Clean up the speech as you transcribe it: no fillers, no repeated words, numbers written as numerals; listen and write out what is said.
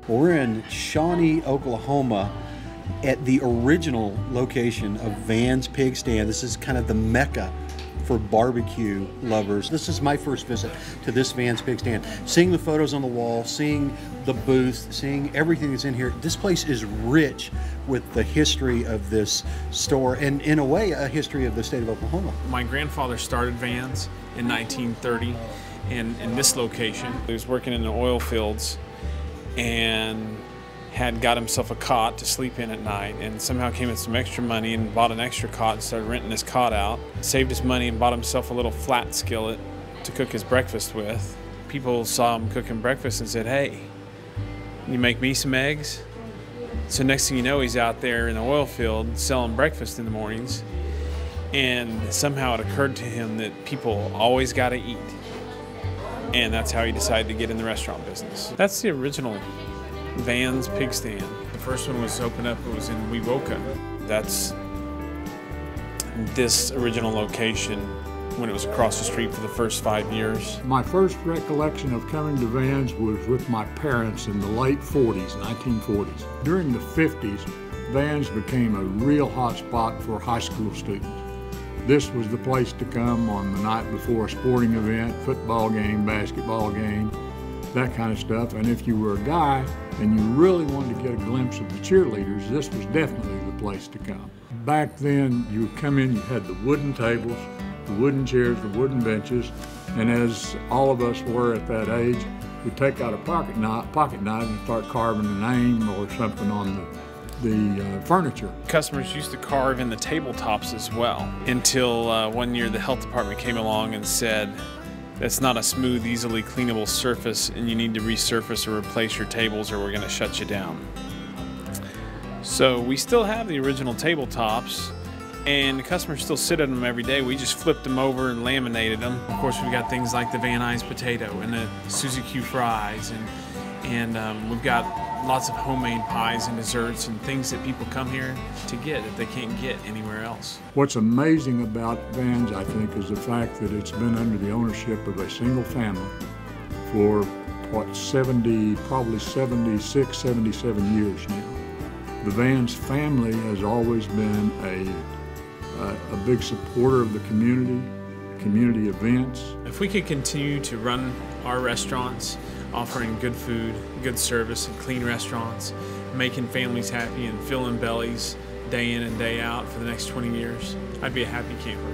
We're in Shawnee, Oklahoma, at the original location of Van's Pig Stand. This is kind of the mecca for barbecue lovers. This is my first visit to this Van's Pig Stand. Seeing the photos on the wall, seeing the booth, seeing everything that's in here. This place is rich with the history of this store and, in a way, a history of the state of Oklahoma. My grandfather started Van's in 1930 in this location. He was working in the oil fields and had got himself a cot to sleep in at night, and somehow came with some extra money and bought an extra cot and started renting his cot out. Saved his money and bought himself a little flat skillet to cook his breakfast with. People saw him cooking breakfast and said, "Hey, you make me some eggs?" So next thing you know, he's out there in the oil field selling breakfast in the mornings, and somehow it occurred to him that people always got to eat. And that's how he decided to get in the restaurant business. That's the original Van's Pig Stand. The first one was opened up, it was in Wewoka. That's this original location when it was across the street for the first 5 years. My first recollection of coming to Van's was with my parents in the late 40s, 1940s. During the 50s, Van's became a real hot spot for high school students. This was the place to come on the night before a sporting event, football game, basketball game, that kind of stuff. And if you were a guy and you really wanted to get a glimpse of the cheerleaders, this was definitely the place to come. Back then, you would come in, you had the wooden tables, the wooden chairs, the wooden benches, and as all of us were at that age, we'd take out a pocket knife and start carving a name or something on the furniture. Customers used to carve in the tabletops as well, until one year the health department came along and said, "That's not a smooth, easily cleanable surface, and you need to resurface or replace your tables or we're going to shut you down." So we still have the original tabletops, and the customers still sit at them every day. We just flipped them over and laminated them. Of course, we've got things like the Van Nuys potato and the Suzy Q fries, and we've got lots of homemade pies and desserts and things that people come here to get that they can't get anywhere else. What's amazing about Van's, I think, is the fact that it's been under the ownership of a single family for, what, probably 76, 77 years now. The Van's family has always been a big supporter of the community events. If we could continue to run our restaurants, offering good food, good service, and clean restaurants, making families happy and filling bellies day in and day out for the next 20 years, I'd be a happy camper.